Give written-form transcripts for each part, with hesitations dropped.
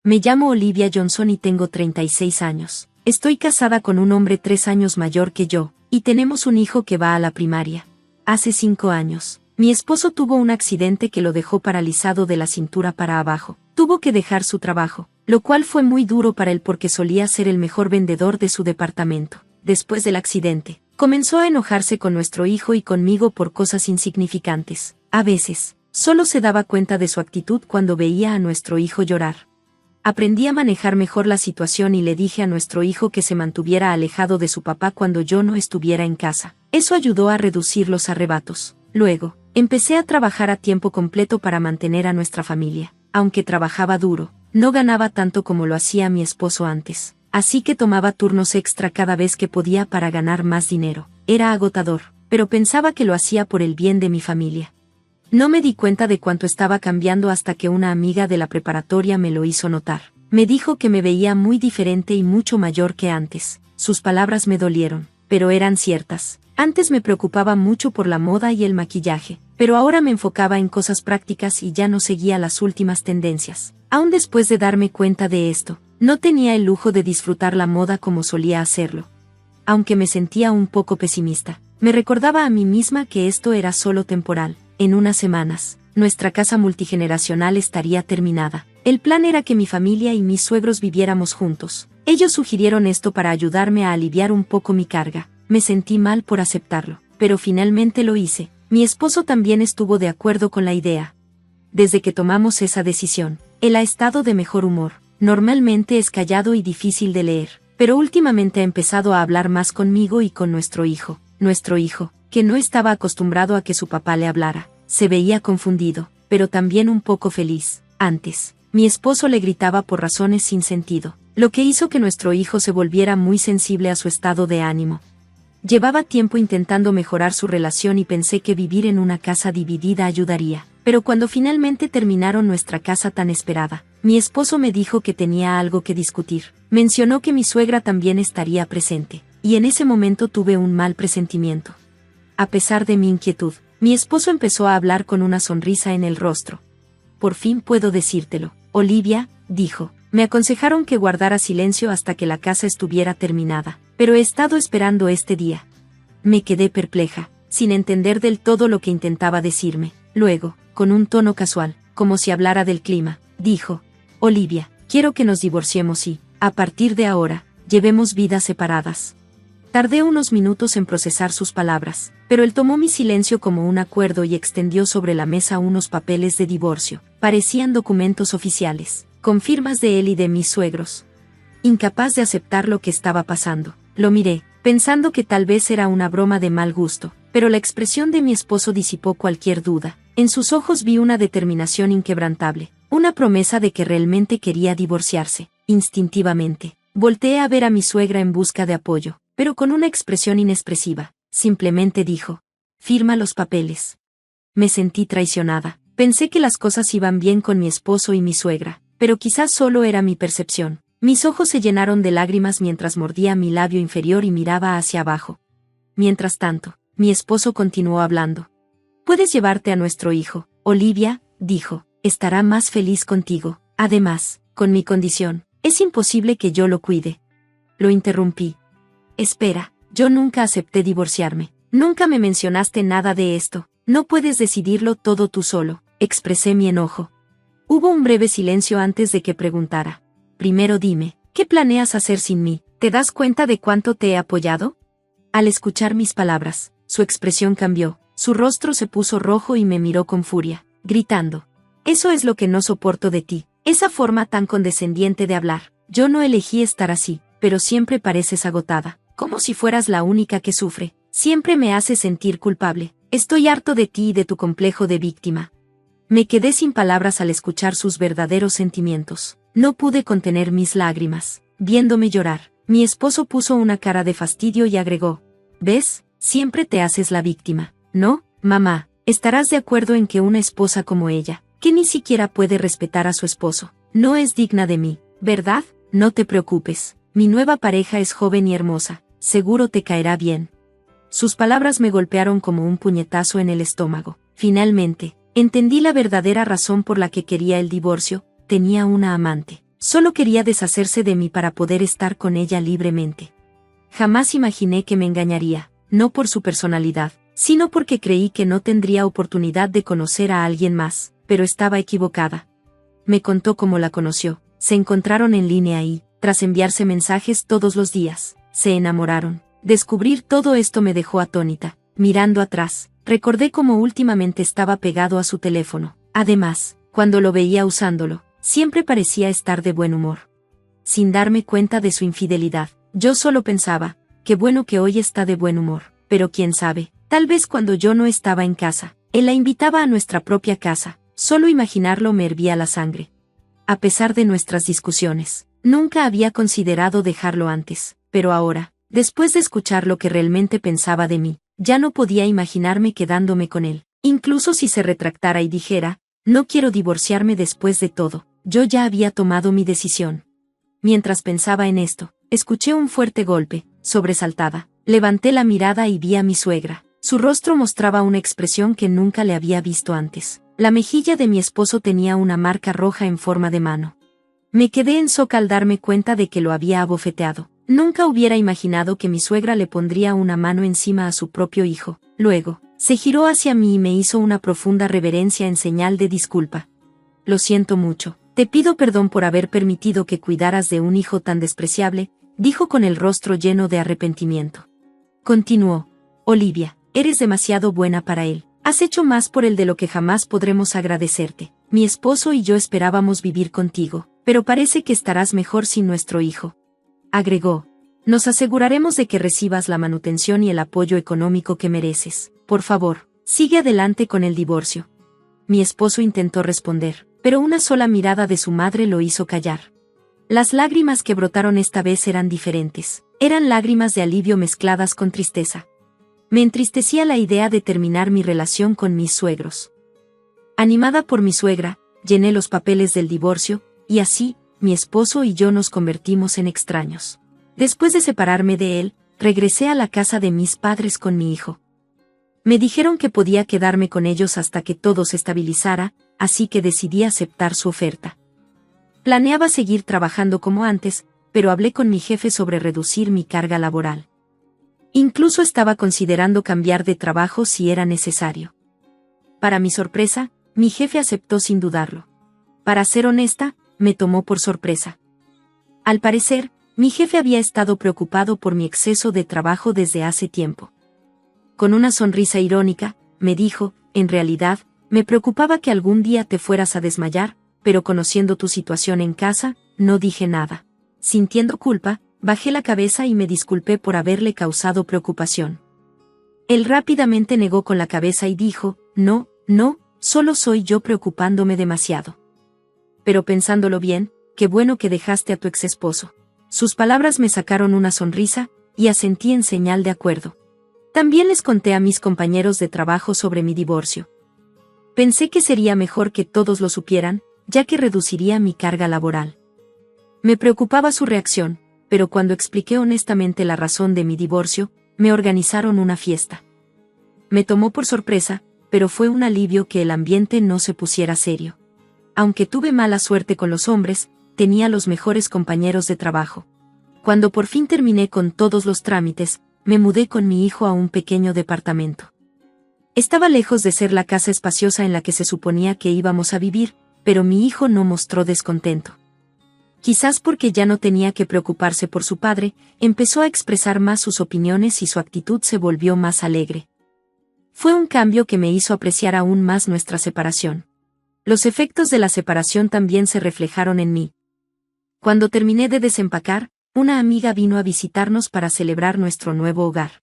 Me llamo Olivia Johnson y tengo 36 años. Estoy casada con un hombre 3 años mayor que yo, y tenemos un hijo que va a la primaria. Hace 5 años, mi esposo tuvo un accidente que lo dejó paralizado de la cintura para abajo. Tuvo que dejar su trabajo, lo cual fue muy duro para él porque solía ser el mejor vendedor de su departamento. Después del accidente, comenzó a enojarse con nuestro hijo y conmigo por cosas insignificantes. A veces, solo se daba cuenta de su actitud cuando veía a nuestro hijo llorar. Aprendí a manejar mejor la situación y le dije a nuestro hijo que se mantuviera alejado de su papá cuando yo no estuviera en casa. Eso ayudó a reducir los arrebatos. Luego, empecé a trabajar a tiempo completo para mantener a nuestra familia. Aunque trabajaba duro, no ganaba tanto como lo hacía mi esposo antes. Así que tomaba turnos extra cada vez que podía para ganar más dinero. Era agotador, pero pensaba que lo hacía por el bien de mi familia. No me di cuenta de cuánto estaba cambiando hasta que una amiga de la preparatoria me lo hizo notar. Me dijo que me veía muy diferente y mucho mayor que antes. Sus palabras me dolieron, pero eran ciertas. Antes me preocupaba mucho por la moda y el maquillaje, pero ahora me enfocaba en cosas prácticas y ya no seguía las últimas tendencias. Aún después de darme cuenta de esto, no tenía el lujo de disfrutar la moda como solía hacerlo. Aunque me sentía un poco pesimista, me recordaba a mí misma que esto era solo temporal. En unas semanas, nuestra casa multigeneracional estaría terminada. El plan era que mi familia y mis suegros viviéramos juntos. Ellos sugirieron esto para ayudarme a aliviar un poco mi carga. Me sentí mal por aceptarlo, pero finalmente lo hice. Mi esposo también estuvo de acuerdo con la idea. Desde que tomamos esa decisión, él ha estado de mejor humor. Normalmente es callado y difícil de leer, pero últimamente ha empezado a hablar más conmigo y con nuestro hijo. Nuestro hijo, que no estaba acostumbrado a que su papá le hablara, se veía confundido, pero también un poco feliz. Antes, mi esposo le gritaba por razones sin sentido, lo que hizo que nuestro hijo se volviera muy sensible a su estado de ánimo. Llevaba tiempo intentando mejorar su relación y pensé que vivir en una casa dividida ayudaría, pero cuando finalmente terminaron nuestra casa tan esperada, mi esposo me dijo que tenía algo que discutir. Mencionó que mi suegra también estaría presente, y en ese momento tuve un mal presentimiento. A pesar de mi inquietud, mi esposo empezó a hablar con una sonrisa en el rostro. Por fin puedo decírtelo, Olivia, dijo. Me aconsejaron que guardara silencio hasta que la casa estuviera terminada, pero he estado esperando este día. Me quedé perpleja, sin entender del todo lo que intentaba decirme. Luego, con un tono casual, como si hablara del clima, dijo: Olivia, quiero que nos divorciemos y, a partir de ahora, llevemos vidas separadas. Tardé unos minutos en procesar sus palabras, pero él tomó mi silencio como un acuerdo y extendió sobre la mesa unos papeles de divorcio. Parecían documentos oficiales, con firmas de él y de mis suegros. Incapaz de aceptar lo que estaba pasando, lo miré, pensando que tal vez era una broma de mal gusto, pero la expresión de mi esposo disipó cualquier duda. En sus ojos vi una determinación inquebrantable, una promesa de que realmente quería divorciarse. Instintivamente, volteé a ver a mi suegra en busca de apoyo, pero con una expresión inexpresiva. Simplemente dijo: firma los papeles. Me sentí traicionada. Pensé que las cosas iban bien con mi esposo y mi suegra, pero quizás solo era mi percepción. Mis ojos se llenaron de lágrimas mientras mordía mi labio inferior y miraba hacia abajo. Mientras tanto, mi esposo continuó hablando. Puedes llevarte a nuestro hijo, Olivia, dijo. Estará más feliz contigo. Además, con mi condición, es imposible que yo lo cuide. Lo interrumpí. Espera, yo nunca acepté divorciarme. Nunca me mencionaste nada de esto. No puedes decidirlo todo tú solo. Expresé mi enojo. Hubo un breve silencio antes de que preguntara. Primero dime, ¿qué planeas hacer sin mí? ¿Te das cuenta de cuánto te he apoyado? Al escuchar mis palabras, su expresión cambió. Su rostro se puso rojo y me miró con furia, gritando: eso es lo que no soporto de ti, esa forma tan condescendiente de hablar. Yo no elegí estar así, pero siempre pareces agotada, como si fueras la única que sufre. Siempre me haces sentir culpable. Estoy harto de ti y de tu complejo de víctima. Me quedé sin palabras al escuchar sus verdaderos sentimientos. No pude contener mis lágrimas. Viéndome llorar, mi esposo puso una cara de fastidio y agregó: ¿ves? Siempre te haces la víctima, ¿no, mamá? Estarás de acuerdo en que una esposa como ella, que ni siquiera puede respetar a su esposo, no es digna de mí, ¿verdad? No te preocupes, mi nueva pareja es joven y hermosa, seguro te caerá bien. Sus palabras me golpearon como un puñetazo en el estómago. Finalmente, entendí la verdadera razón por la que quería el divorcio. Tenía una amante. Solo quería deshacerse de mí para poder estar con ella libremente. Jamás imaginé que me engañaría, no por su personalidad, sino porque creí que no tendría oportunidad de conocer a alguien más, pero estaba equivocada. Me contó cómo la conoció, se encontraron en línea y, tras enviarse mensajes todos los días, se enamoraron. Descubrir todo esto me dejó atónita. Mirando atrás, recordé cómo últimamente estaba pegado a su teléfono. Además, cuando lo veía usándolo, siempre parecía estar de buen humor. Sin darme cuenta de su infidelidad, yo solo pensaba, qué bueno que hoy está de buen humor, pero quién sabe, tal vez cuando yo no estaba en casa, él la invitaba a nuestra propia casa. Solo imaginarlo me hervía la sangre. A pesar de nuestras discusiones, nunca había considerado dejarlo antes, pero ahora, después de escuchar lo que realmente pensaba de mí, ya no podía imaginarme quedándome con él. Incluso si se retractara y dijera, no quiero divorciarme después de todo, yo ya había tomado mi decisión. Mientras pensaba en esto, escuché un fuerte golpe. Sobresaltada, levanté la mirada y vi a mi suegra. Su rostro mostraba una expresión que nunca le había visto antes. La mejilla de mi esposo tenía una marca roja en forma de mano. Me quedé en shock al darme cuenta de que lo había abofeteado. Nunca hubiera imaginado que mi suegra le pondría una mano encima a su propio hijo. Luego, se giró hacia mí y me hizo una profunda reverencia en señal de disculpa. Lo siento mucho. Te pido perdón por haber permitido que cuidaras de un hijo tan despreciable, dijo con el rostro lleno de arrepentimiento. Continuó. Olivia, eres demasiado buena para él. Has hecho más por él de lo que jamás podremos agradecerte. Mi esposo y yo esperábamos vivir contigo, pero parece que estarás mejor sin nuestro hijo. Agregó. Nos aseguraremos de que recibas la manutención y el apoyo económico que mereces. Por favor, sigue adelante con el divorcio. Mi esposo intentó responder, pero una sola mirada de su madre lo hizo callar. Las lágrimas que brotaron esta vez eran diferentes. Eran lágrimas de alivio mezcladas con tristeza. Me entristecía la idea de terminar mi relación con mis suegros. Animada por mi suegra, llené los papeles del divorcio, y así, mi esposo y yo nos convertimos en extraños. Después de separarme de él, regresé a la casa de mis padres con mi hijo. Me dijeron que podía quedarme con ellos hasta que todo se estabilizara, así que decidí aceptar su oferta. Planeaba seguir trabajando como antes, pero hablé con mi jefe sobre reducir mi carga laboral. Incluso estaba considerando cambiar de trabajo si era necesario. Para mi sorpresa, mi jefe aceptó sin dudarlo. Para ser honesta, me tomó por sorpresa. Al parecer, mi jefe había estado preocupado por mi exceso de trabajo desde hace tiempo. Con una sonrisa irónica, me dijo, en realidad, me preocupaba que algún día te fueras a desmayar, pero conociendo tu situación en casa, no dije nada. Sintiendo culpa, bajé la cabeza y me disculpé por haberle causado preocupación. Él rápidamente negó con la cabeza y dijo, no, solo soy yo preocupándome demasiado. Pero pensándolo bien, qué bueno que dejaste a tu exesposo. Sus palabras me sacaron una sonrisa, y asentí en señal de acuerdo. También les conté a mis compañeros de trabajo sobre mi divorcio. Pensé que sería mejor que todos lo supieran, ya que reduciría mi carga laboral. Me preocupaba su reacción, pero cuando expliqué honestamente la razón de mi divorcio, me organizaron una fiesta. Me tomó por sorpresa, pero fue un alivio que el ambiente no se pusiera serio. Aunque tuve mala suerte con los hombres, tenía los mejores compañeros de trabajo. Cuando por fin terminé con todos los trámites, me mudé con mi hijo a un pequeño departamento. Estaba lejos de ser la casa espaciosa en la que se suponía que íbamos a vivir, pero mi hijo no mostró descontento. Quizás porque ya no tenía que preocuparse por su padre, empezó a expresar más sus opiniones y su actitud se volvió más alegre. Fue un cambio que me hizo apreciar aún más nuestra separación. Los efectos de la separación también se reflejaron en mí. Cuando terminé de desempacar, una amiga vino a visitarnos para celebrar nuestro nuevo hogar.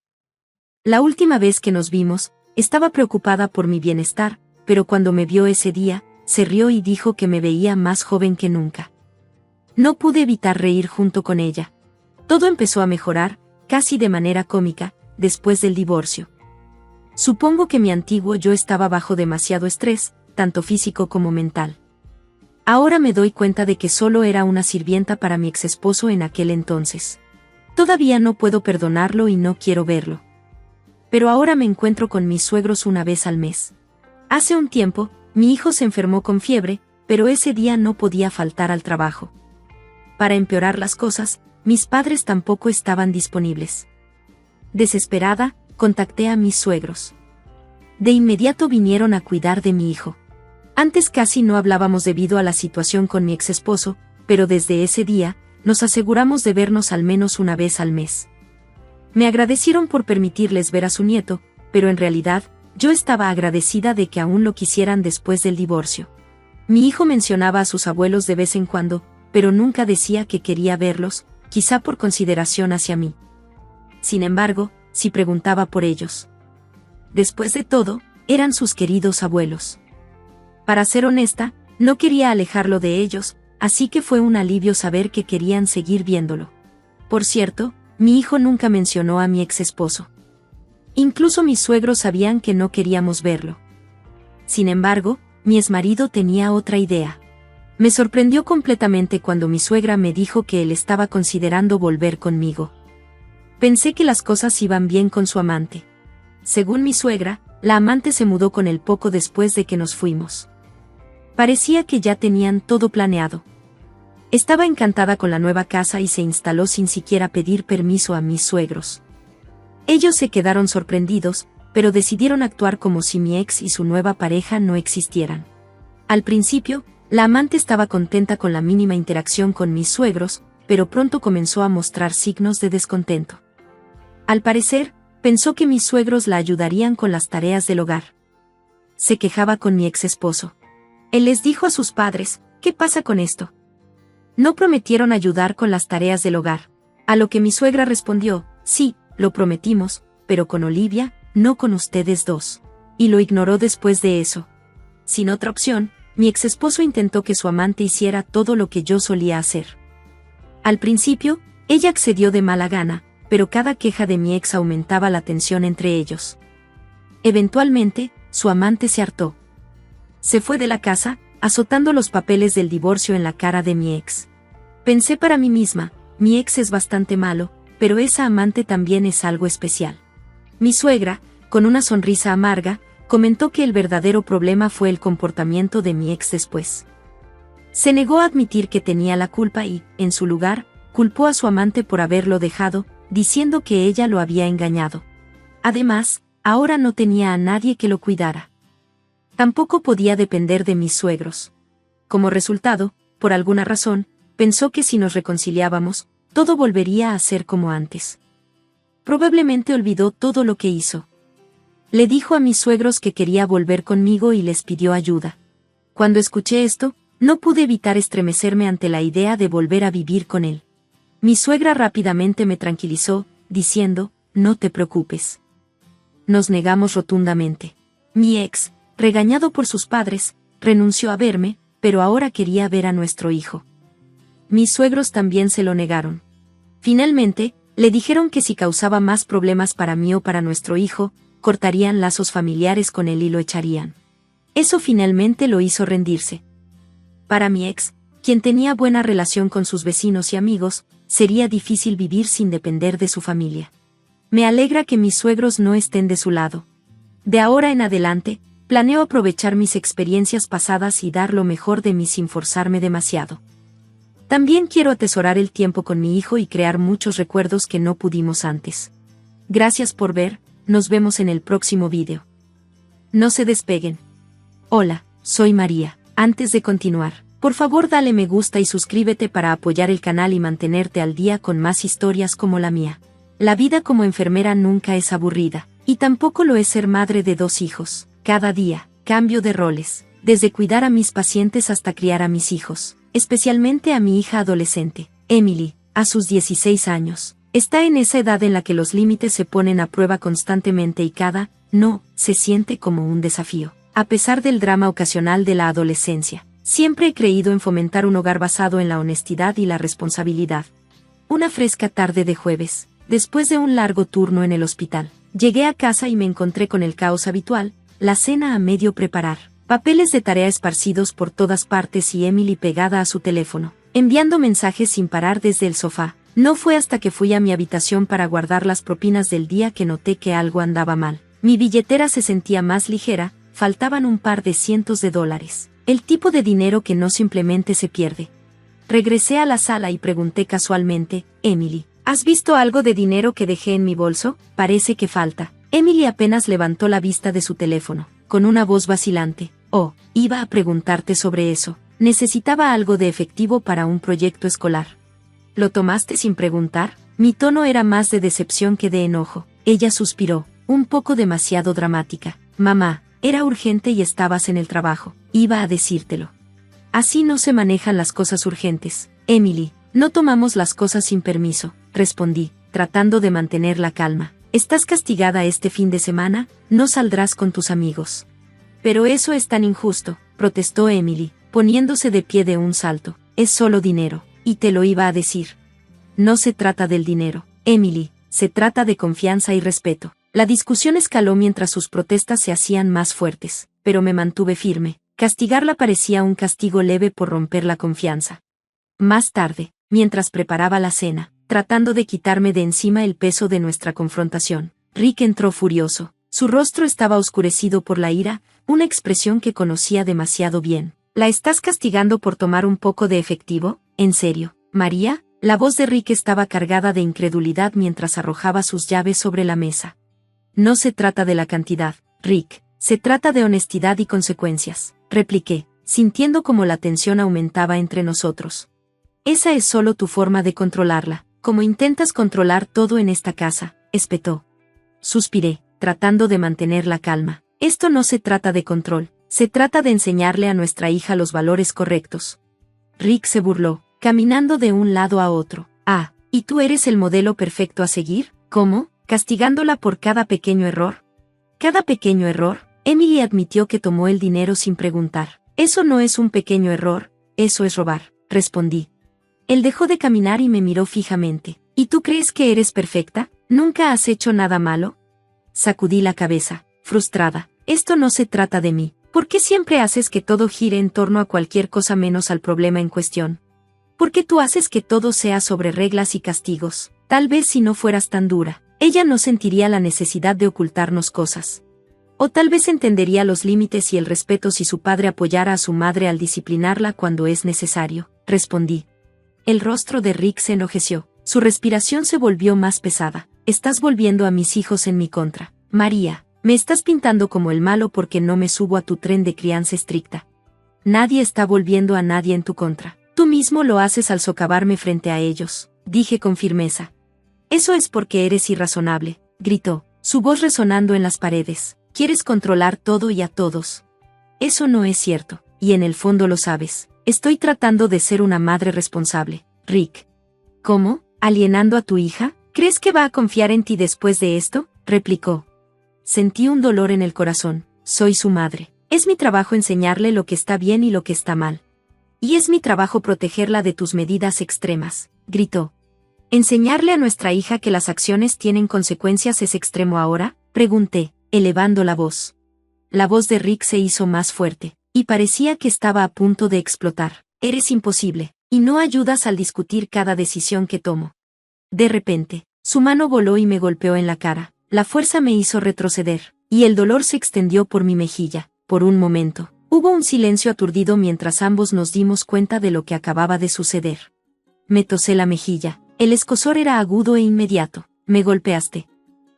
La última vez que nos vimos, estaba preocupada por mi bienestar, pero cuando me vio ese día, se rió y dijo que me veía más joven que nunca. No pude evitar reír junto con ella. Todo empezó a mejorar, casi de manera cómica, después del divorcio. Supongo que mi antiguo yo estaba bajo demasiado estrés, tanto físico como mental. Ahora me doy cuenta de que solo era una sirvienta para mi exesposo en aquel entonces. Todavía no puedo perdonarlo y no quiero verlo. Pero ahora me encuentro con mis suegros una vez al mes. Hace un tiempo, mi hijo se enfermó con fiebre, pero ese día no podía faltar al trabajo. Para empeorar las cosas, mis padres tampoco estaban disponibles. Desesperada, contacté a mis suegros. De inmediato vinieron a cuidar de mi hijo. Antes casi no hablábamos debido a la situación con mi exesposo, pero desde ese día, nos aseguramos de vernos al menos una vez al mes. Me agradecieron por permitirles ver a su nieto, pero en realidad, yo estaba agradecida de que aún lo quisieran después del divorcio. Mi hijo mencionaba a sus abuelos de vez en cuando, pero nunca decía que quería verlos, quizá por consideración hacia mí. Sin embargo, sí preguntaba por ellos. Después de todo, eran sus queridos abuelos. Para ser honesta, no quería alejarlo de ellos, así que fue un alivio saber que querían seguir viéndolo. Por cierto, mi hijo nunca mencionó a mi ex esposo. Incluso mis suegros sabían que no queríamos verlo. Sin embargo, mi exmarido tenía otra idea. Me sorprendió completamente cuando mi suegra me dijo que él estaba considerando volver conmigo. Pensé que las cosas iban bien con su amante. Según mi suegra, la amante se mudó con él poco después de que nos fuimos. Parecía que ya tenían todo planeado. Estaba encantada con la nueva casa y se instaló sin siquiera pedir permiso a mis suegros. Ellos se quedaron sorprendidos, pero decidieron actuar como si mi ex y su nueva pareja no existieran. Al principio, la amante estaba contenta con la mínima interacción con mis suegros, pero pronto comenzó a mostrar signos de descontento. Al parecer, pensó que mis suegros la ayudarían con las tareas del hogar. Se quejaba con mi ex esposo. Él les dijo a sus padres, ¿qué pasa con esto? No prometieron ayudar con las tareas del hogar. A lo que mi suegra respondió, sí, lo prometimos, pero con Olivia, no con ustedes dos. Y lo ignoró después de eso. Sin otra opción, mi ex esposo intentó que su amante hiciera todo lo que yo solía hacer. Al principio, ella accedió de mala gana, pero cada queja de mi ex aumentaba la tensión entre ellos. Eventualmente, su amante se hartó. Se fue de la casa, azotando los papeles del divorcio en la cara de mi ex. Pensé para mí misma, mi ex es bastante malo, pero esa amante también es algo especial. Mi suegra, con una sonrisa amarga, comentó que el verdadero problema fue el comportamiento de mi ex después. Se negó a admitir que tenía la culpa y, en su lugar, culpó a su amante por haberlo dejado, diciendo que ella lo había engañado. Además, ahora no tenía a nadie que lo cuidara. Tampoco podía depender de mis suegros. Como resultado, por alguna razón, pensó que si nos reconciliábamos, todo volvería a ser como antes. Probablemente olvidó todo lo que hizo. Le dijo a mis suegros que quería volver conmigo y les pidió ayuda. Cuando escuché esto, no pude evitar estremecerme ante la idea de volver a vivir con él. Mi suegra rápidamente me tranquilizó, diciendo, no te preocupes. Nos negamos rotundamente. Mi ex, regañado por sus padres, renunció a verme, pero ahora quería ver a nuestro hijo. Mis suegros también se lo negaron. Finalmente, le dijeron que si causaba más problemas para mí o para nuestro hijo, cortarían lazos familiares con él y lo echarían. Eso finalmente lo hizo rendirse. Para mi ex, quien tenía buena relación con sus vecinos y amigos, sería difícil vivir sin depender de su familia. Me alegra que mis suegros no estén de su lado. De ahora en adelante, planeo aprovechar mis experiencias pasadas y dar lo mejor de mí sin forzarme demasiado. También quiero atesorar el tiempo con mi hijo y crear muchos recuerdos que no pudimos antes. Gracias por ver, nos vemos en el próximo vídeo. No se despeguen. Hola, soy María. Antes de continuar, por favor dale me gusta y suscríbete para apoyar el canal y mantenerte al día con más historias como la mía. La vida como enfermera nunca es aburrida, y tampoco lo es ser madre de 2 hijos. Cada día, cambio de roles, desde cuidar a mis pacientes hasta criar a mis hijos, especialmente a mi hija adolescente, Emily, a sus 16 años. Está en esa edad en la que los límites se ponen a prueba constantemente y cada no se siente como un desafío. A pesar del drama ocasional de la adolescencia, siempre he creído en fomentar un hogar basado en la honestidad y la responsabilidad. Una fresca tarde de jueves, después de un largo turno en el hospital, llegué a casa y me encontré con el caos habitual, la cena a medio preparar, papeles de tarea esparcidos por todas partes y Emily pegada a su teléfono, enviando mensajes sin parar desde el sofá. No fue hasta que fui a mi habitación para guardar las propinas del día que noté que algo andaba mal. Mi billetera se sentía más ligera, faltaban un par de cientos de dólares. El tipo de dinero que no simplemente se pierde. Regresé a la sala y pregunté casualmente, Emily, ¿has visto algo de dinero que dejé en mi bolso? Parece que falta. Emily apenas levantó la vista de su teléfono, con una voz vacilante. Oh, iba a preguntarte sobre eso. Necesitaba algo de efectivo para un proyecto escolar. ¿Lo tomaste sin preguntar? Mi tono era más de decepción que de enojo. Ella suspiró, un poco demasiado dramática. Mamá, era urgente y estabas en el trabajo. Iba a decírtelo. Así no se manejan las cosas urgentes. Emily, no tomamos las cosas sin permiso, respondí, tratando de mantener la calma. Estás castigada este fin de semana, no saldrás con tus amigos. Pero eso es tan injusto, protestó Emily, poniéndose de pie de un salto. Es solo dinero, y te lo iba a decir. No se trata del dinero, Emily, se trata de confianza y respeto. La discusión escaló mientras sus protestas se hacían más fuertes, pero me mantuve firme. Castigarla parecía un castigo leve por romper la confianza. Más tarde, mientras preparaba la cena, tratando de quitarme de encima el peso de nuestra confrontación, Rick entró furioso. Su rostro estaba oscurecido por la ira, una expresión que conocía demasiado bien. ¿La estás castigando por tomar un poco de efectivo? ¿En serio, María? La voz de Rick estaba cargada de incredulidad mientras arrojaba sus llaves sobre la mesa. No se trata de la cantidad, Rick, se trata de honestidad y consecuencias, repliqué, sintiendo como la tensión aumentaba entre nosotros. Esa es solo tu forma de controlarla, como intentas controlar todo en esta casa, espetó. Suspiré, tratando de mantener la calma. Esto no se trata de control, se trata de enseñarle a nuestra hija los valores correctos. Rick se burló, caminando de un lado a otro. Ah, ¿y tú eres el modelo perfecto a seguir? ¿Cómo? ¿Castigándola por cada pequeño error? ¿Cada pequeño error? Emily admitió que tomó el dinero sin preguntar. Eso no es un pequeño error, eso es robar, respondí. Él dejó de caminar y me miró fijamente. ¿Y tú crees que eres perfecta? ¿Nunca has hecho nada malo? Sacudí la cabeza, frustrada. Esto no se trata de mí. ¿Por qué siempre haces que todo gire en torno a cualquier cosa menos al problema en cuestión? ¿Por qué tú haces que todo sea sobre reglas y castigos? Tal vez si no fueras tan dura, ella no sentiría la necesidad de ocultarnos cosas. O tal vez entendería los límites y el respeto si su padre apoyara a su madre al disciplinarla cuando es necesario, respondí. El rostro de Rick se enrojeció, su respiración se volvió más pesada. Estás volviendo a mis hijos en mi contra, María. Me estás pintando como el malo porque no me subo a tu tren de crianza estricta. Nadie está volviendo a nadie en tu contra. Tú mismo lo haces al socavarme frente a ellos, dije con firmeza. Eso es porque eres irrazonable, gritó, su voz resonando en las paredes. Quieres controlar todo y a todos. Eso no es cierto, y en el fondo lo sabes. Estoy tratando de ser una madre responsable, Rick. ¿Cómo? ¿Alienando a tu hija? ¿Crees que va a confiar en ti después de esto? Replicó. Sentí un dolor en el corazón. Soy su madre. Es mi trabajo enseñarle lo que está bien y lo que está mal. Y es mi trabajo protegerla de tus medidas extremas, gritó. ¿Enseñarle a nuestra hija que las acciones tienen consecuencias es extremo ahora? Pregunté, elevando la voz. La voz de Rick se hizo más fuerte, y parecía que estaba a punto de explotar. Eres imposible, y no ayudas al discutir cada decisión que tomo. De repente, su mano voló y me golpeó en la cara. La fuerza me hizo retroceder, y el dolor se extendió por mi mejilla. Por un momento, hubo un silencio aturdido mientras ambos nos dimos cuenta de lo que acababa de suceder. Me tosé la mejilla. El escozor era agudo e inmediato. Me golpeaste.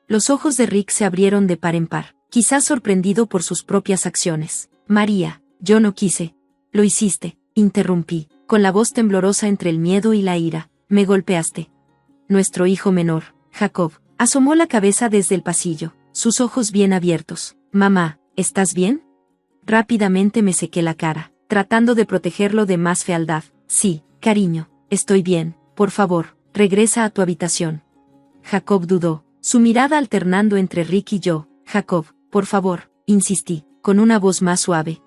Los ojos de Rick se abrieron de par en par, quizás sorprendido por sus propias acciones. María, yo no quise. Lo hiciste, interrumpí, con la voz temblorosa entre el miedo y la ira. Me golpeaste. Nuestro hijo menor, Jacob, asomó la cabeza desde el pasillo, sus ojos bien abiertos. Mamá, ¿estás bien? Rápidamente me sequé la cara, tratando de protegerlo de más fealdad. Sí, cariño, estoy bien, por favor, regresa a tu habitación. Jacob dudó, su mirada alternando entre Rick y yo. Jacob, por favor, insistí, con una voz más suave.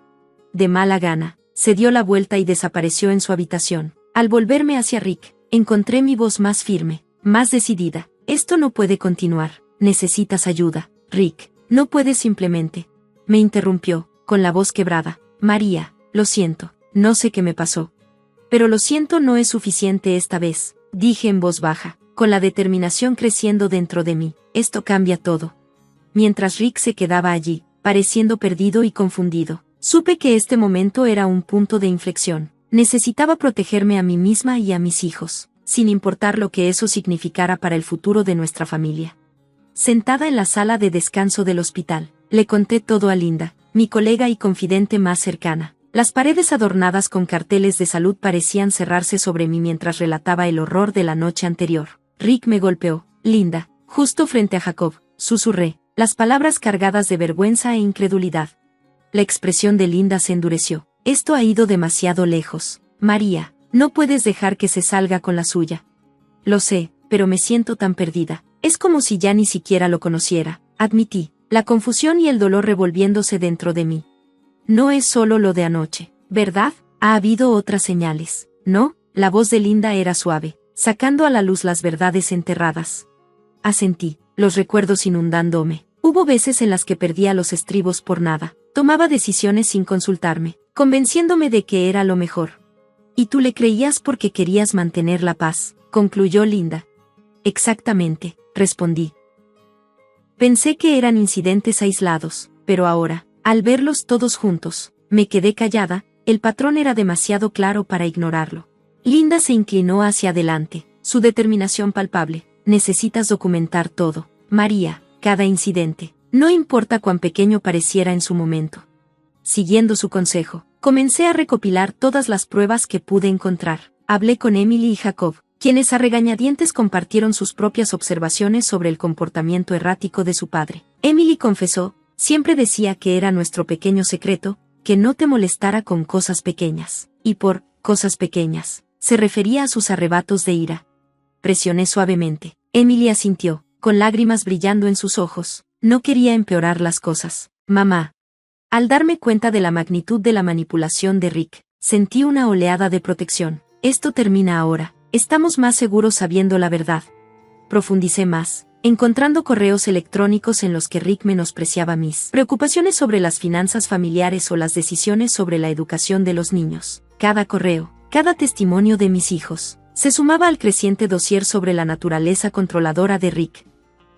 De mala gana, se dio la vuelta y desapareció en su habitación. Al volverme hacia Rick, encontré mi voz más firme, más decidida. Esto no puede continuar, necesitas ayuda, Rick, no puedes simplemente. Me interrumpió, con la voz quebrada. María, lo siento, no sé qué me pasó. Pero lo siento no es suficiente esta vez, dije en voz baja, con la determinación creciendo dentro de mí. Esto cambia todo. Mientras Rick se quedaba allí, pareciendo perdido y confundido, supe que este momento era un punto de inflexión. Necesitaba protegerme a mí misma y a mis hijos, sin importar lo que eso significara para el futuro de nuestra familia. Sentada en la sala de descanso del hospital, le conté todo a Linda, mi colega y confidente más cercana. Las paredes adornadas con carteles de salud parecían cerrarse sobre mí mientras relataba el horror de la noche anterior. Rick me golpeó, Linda, justo frente a Jacob, susurré, las palabras cargadas de vergüenza e incredulidad. La expresión de Linda se endureció. Esto ha ido demasiado lejos. María, no puedes dejar que se salga con la suya. Lo sé, pero me siento tan perdida. Es como si ya ni siquiera lo conociera, admití, la confusión y el dolor revolviéndose dentro de mí. No es solo lo de anoche, ¿verdad? Ha habido otras señales, ¿no? La voz de Linda era suave, sacando a la luz las verdades enterradas. Asentí, los recuerdos inundándome. Hubo veces en las que perdía los estribos por nada. Tomaba decisiones sin consultarme, convenciéndome de que era lo mejor. Y tú le creías porque querías mantener la paz, concluyó Linda. Exactamente, respondí. Pensé que eran incidentes aislados, pero ahora, al verlos todos juntos, me quedé callada, el patrón era demasiado claro para ignorarlo. Linda se inclinó hacia adelante, su determinación palpable. Necesitas documentar todo, María, cada incidente, no importa cuán pequeño pareciera en su momento. Siguiendo su consejo, comencé a recopilar todas las pruebas que pude encontrar. Hablé con Emily y Jacob, quienes a regañadientes compartieron sus propias observaciones sobre el comportamiento errático de su padre. Emily confesó, siempre decía que era nuestro pequeño secreto, que no te molestara con cosas pequeñas, y por cosas pequeñas, se refería a sus arrebatos de ira. Presioné suavemente. Emily asintió, con lágrimas brillando en sus ojos. No quería empeorar las cosas, mamá. Al darme cuenta de la magnitud de la manipulación de Rick, sentí una oleada de protección. Esto termina ahora. Estamos más seguros sabiendo la verdad. Profundicé más, encontrando correos electrónicos en los que Rick menospreciaba mis preocupaciones sobre las finanzas familiares o las decisiones sobre la educación de los niños. Cada correo, cada testimonio de mis hijos, se sumaba al creciente dossier sobre la naturaleza controladora de Rick.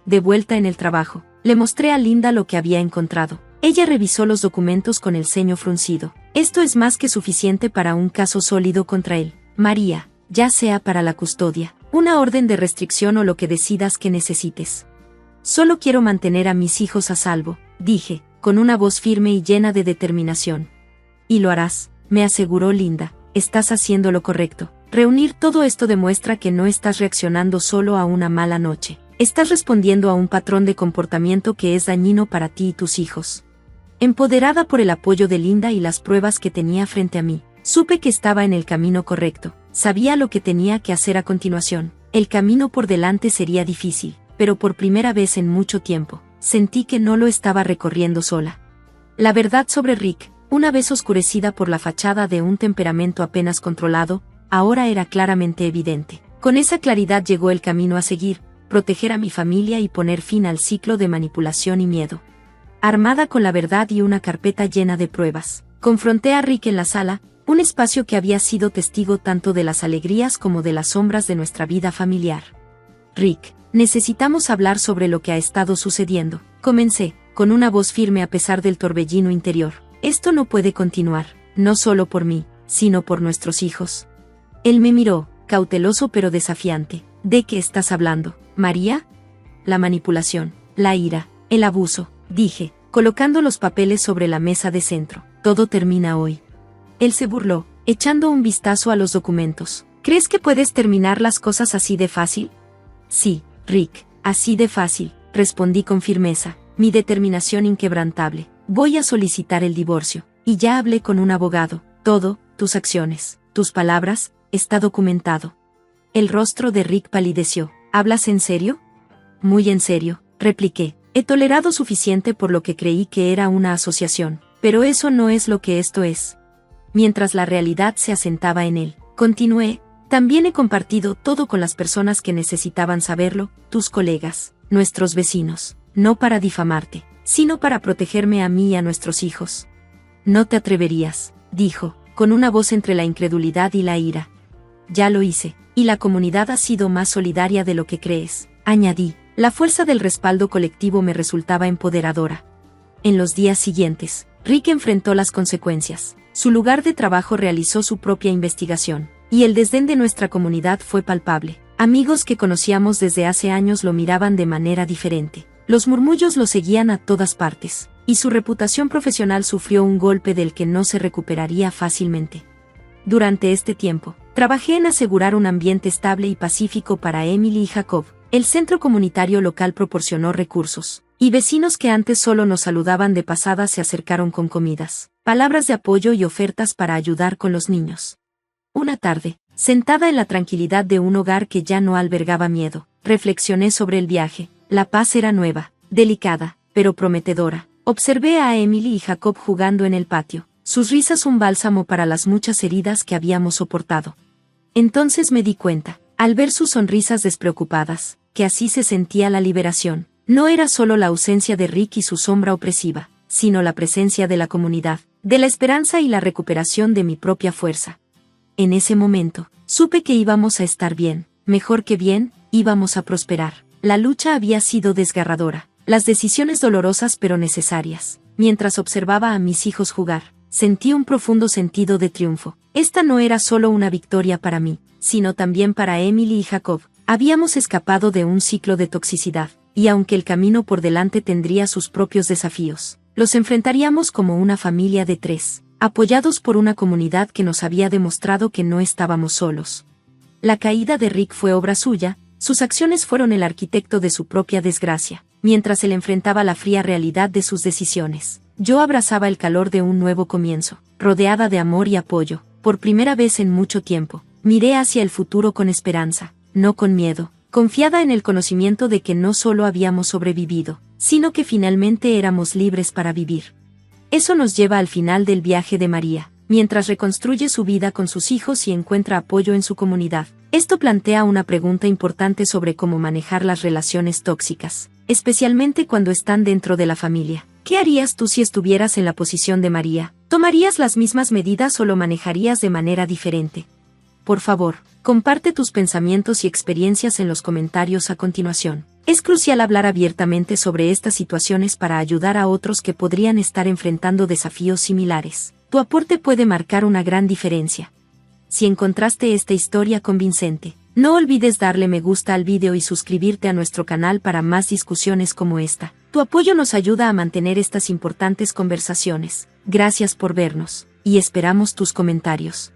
De vuelta en el trabajo, le mostré a Linda lo que había encontrado. Ella revisó los documentos con el ceño fruncido. Esto es más que suficiente para un caso sólido contra él, María, ya sea para la custodia, una orden de restricción o lo que decidas que necesites. Solo quiero mantener a mis hijos a salvo, dije, con una voz firme y llena de determinación. Y lo harás, me aseguró Linda, estás haciendo lo correcto. Reunir todo esto demuestra que no estás reaccionando solo a una mala noche. Estás respondiendo a un patrón de comportamiento que es dañino para ti y tus hijos. Empoderada por el apoyo de Linda y las pruebas que tenía frente a mí, supe que estaba en el camino correcto. Sabía lo que tenía que hacer a continuación. El camino por delante sería difícil, pero por primera vez en mucho tiempo, sentí que no lo estaba recorriendo sola. La verdad sobre Rick, una vez oscurecida por la fachada de un temperamento apenas controlado, ahora era claramente evidente. Con esa claridad llegó el camino a seguir, proteger a mi familia y poner fin al ciclo de manipulación y miedo. Armada con la verdad y una carpeta llena de pruebas, confronté a Rick en la sala, un espacio que había sido testigo tanto de las alegrías como de las sombras de nuestra vida familiar. Rick, necesitamos hablar sobre lo que ha estado sucediendo. Comencé, con una voz firme a pesar del torbellino interior. Esto no puede continuar, no solo por mí, sino por nuestros hijos. Él me miró, cauteloso pero desafiante. ¿De qué estás hablando, María? La manipulación, la ira, el abuso, dije, colocando los papeles sobre la mesa de centro. Todo termina hoy. Él se burló, echando un vistazo a los documentos. ¿Crees que puedes terminar las cosas así de fácil? Sí, Rick, así de fácil, respondí con firmeza, mi determinación inquebrantable. Voy a solicitar el divorcio, y ya hablé con un abogado. Todo, tus acciones, tus palabras, está documentado. El rostro de Rick palideció. ¿Hablas en serio? Muy en serio, repliqué. He tolerado suficiente por lo que creí que era una asociación, pero eso no es lo que esto es. Mientras la realidad se asentaba en él, continué, también he compartido todo con las personas que necesitaban saberlo, tus colegas, nuestros vecinos, no para difamarte, sino para protegerme a mí y a nuestros hijos. No te atreverías, dijo, con una voz entre la incredulidad y la ira. Ya lo hice, y la comunidad ha sido más solidaria de lo que crees, añadí. La fuerza del respaldo colectivo me resultaba empoderadora. En los días siguientes, Rick enfrentó las consecuencias. Su lugar de trabajo realizó su propia investigación, y el desdén de nuestra comunidad fue palpable. Amigos que conocíamos desde hace años lo miraban de manera diferente. Los murmullos lo seguían a todas partes, y su reputación profesional sufrió un golpe del que no se recuperaría fácilmente. Durante este tiempo, trabajé en asegurar un ambiente estable y pacífico para Emily y Jacob. El centro comunitario local proporcionó recursos, y vecinos que antes solo nos saludaban de pasada se acercaron con comidas, palabras de apoyo y ofertas para ayudar con los niños. Una tarde, sentada en la tranquilidad de un hogar que ya no albergaba miedo, reflexioné sobre el viaje. La paz era nueva, delicada, pero prometedora. Observé a Emily y Jacob jugando en el patio, sus risas un bálsamo para las muchas heridas que habíamos soportado. Entonces me di cuenta, al ver sus sonrisas despreocupadas, que así se sentía la liberación. No era solo la ausencia de Rick y su sombra opresiva, sino la presencia de la comunidad, de la esperanza y la recuperación de mi propia fuerza. En ese momento, supe que íbamos a estar bien, mejor que bien, íbamos a prosperar. La lucha había sido desgarradora, las decisiones dolorosas pero necesarias. Mientras observaba a mis hijos jugar, sentí un profundo sentido de triunfo. Esta no era solo una victoria para mí, sino también para Emily y Jacob. Habíamos escapado de un ciclo de toxicidad, y aunque el camino por delante tendría sus propios desafíos, los enfrentaríamos como una familia de 3, apoyados por una comunidad que nos había demostrado que no estábamos solos. La caída de Rick fue obra suya, sus acciones fueron el arquitecto de su propia desgracia, mientras él enfrentaba la fría realidad de sus decisiones. Yo abrazaba el calor de un nuevo comienzo, rodeada de amor y apoyo. Por primera vez en mucho tiempo, miré hacia el futuro con esperanza, no con miedo, confiada en el conocimiento de que no solo habíamos sobrevivido, sino que finalmente éramos libres para vivir. Eso nos lleva al final del viaje de María, mientras reconstruye su vida con sus hijos y encuentra apoyo en su comunidad. Esto plantea una pregunta importante sobre cómo manejar las relaciones tóxicas, especialmente cuando están dentro de la familia. ¿Qué harías tú si estuvieras en la posición de María? ¿Tomarías las mismas medidas o lo manejarías de manera diferente? Por favor, comparte tus pensamientos y experiencias en los comentarios a continuación. Es crucial hablar abiertamente sobre estas situaciones para ayudar a otros que podrían estar enfrentando desafíos similares. Tu aporte puede marcar una gran diferencia. Si encontraste esta historia convincente, no olvides darle me gusta al video y suscribirte a nuestro canal para más discusiones como esta. Tu apoyo nos ayuda a mantener estas importantes conversaciones. Gracias por vernos, y esperamos tus comentarios.